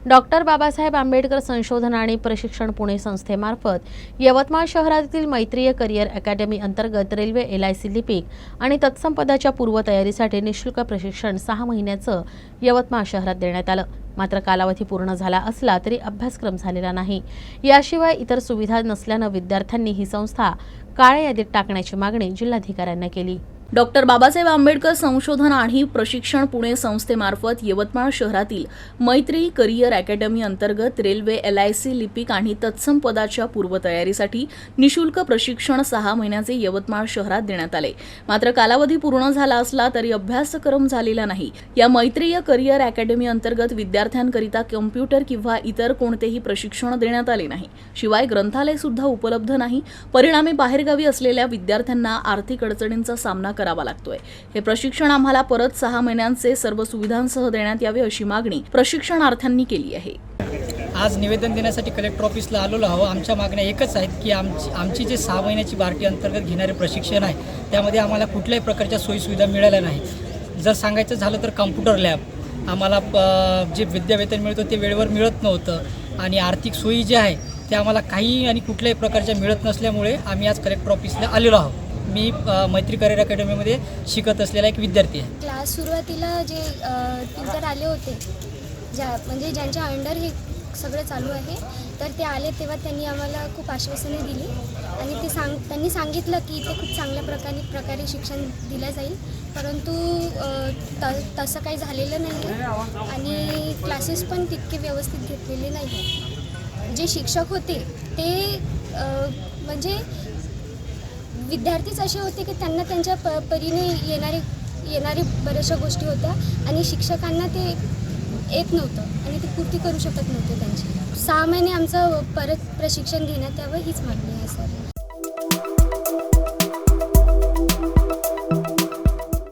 Doctor Babasaheb Ambedkar संशोधन आणि प्रशिक्षण पुणे संस्थेमार्फत यवतमाळ शहरातील मैत्रीय करिअर अकॅडमी अंतर्गत रेल्वे LIC लिपिक आणि तत्सम पदाच्या पूर्वतयारीसाठी निशुल्क प्रशिक्षण 6 महिन्याचं यवतमाळ शहरात देण्यात आलं। मात्र कालावधी पूर्ण झाला असला तरी अभ्यासक्रम झालेला नाही। याशिवाय इतर सुविधा नसल्याने विद्यार्थ्यांनी ही संस्था काळ्या यादीत टाकण्याची मागणी जिल्हाधिकाऱ्यांना केली। डॉक्टर बाबासाहेब आंबेडकर संशोधन आणि प्रशिक्षण पुणे संस्थेमार्फत यवतमाळ शहरातील मैत्री करिअर अकॅडमी अंतर्गत रेल्वे LIC लिपिक आणि तत्सम पदाच्या पूर्वतयारीसाठी निशुल्क प्रशिक्षण 6 महिन्याचे यवतमाळ शहरात देण्यात आले। मात्र कालावधी पूर्ण झाला असला तरी अभ्यासक्रम झालेला नाही। या मैत्रीय करिअर अकॅडमी अंतर्गत विद्यार्थ्यांकरिता कॉम्प्युटर किंवा इतर कोणतेही प्रशिक्षण देण्यात आले नाही। शिवाय ग्रंथालय सुद्धा उपलब्ध नाही। परिणामी बाहेरगावी असलेल्या विद्यार्थ्यांना आर्थिक अडचणींचा सामना करावा लागतोय। हे प्रशिक्षण आम्हाला परत 6 महिन्यांचे सर्व सुविधांसह देण्यात यावे अशी मागणी प्रशिक्षणार्थ्यांनी केली आहे। आज निवेदन देण्यासाठी कलेक्टर ऑफिसला आलेलो आहोत। आमच्या मागण्या एकच आहेत की आमची जे 6 महिन्याची बार्टी अंतर्गत घेणारे प्रशिक्षण आहे त्यामध्ये आम्हाला कुठल्याही प्रकारच्या सोयीसुविधा मिळाल्या नाही। जर सांगायचं झालं तर कॉम्प्युटर लॅब आम्हाला जे विद्यावेतन मिळतं ते वेळेवर मिळत नव्हतं आणि आर्थिक सोयी जे आहे ते आम्हाला काही आणि कुठल्याही प्रकारच्या मिळत नसल्यामुळे आम्ही आज कलेक्टर ऑफिसला आलेलो आहोत। मी मैत्री करिअर अकॅडमीमध्ये शिकत असलेला एक विद्यार्थी आहे। क्लास सुरुवातीला जे टीचर आले होते म्हणजे ज्यांच्या अंडर हे सगळं चालू आहे तर ते आले तेव्हा त्यांनी आम्हाला खूप आश्वासने दिली आणि त्यांनी सांगितलं की इथे खूप चांगल्या प्रकारे शिक्षण दिलं जाईल, परंतु तसं काही झालेलं नाही आणि क्लासेस पण तितके व्यवस्थित घेतलेले नाही। जे शिक्षक होते ते म्हणजे विद्यार्थीच असे होते की त्यांना त्यांच्या परीने येणारे बऱ्याचशा गोष्टी होत्या आणि शिक्षकांना ते येत नव्हतं आणि ते पूर्ती करू शकत नव्हते त्यांची। 6 महिने आमचं परत प्रशिक्षण घेण्यात यावं हीच मागणी आहे सर।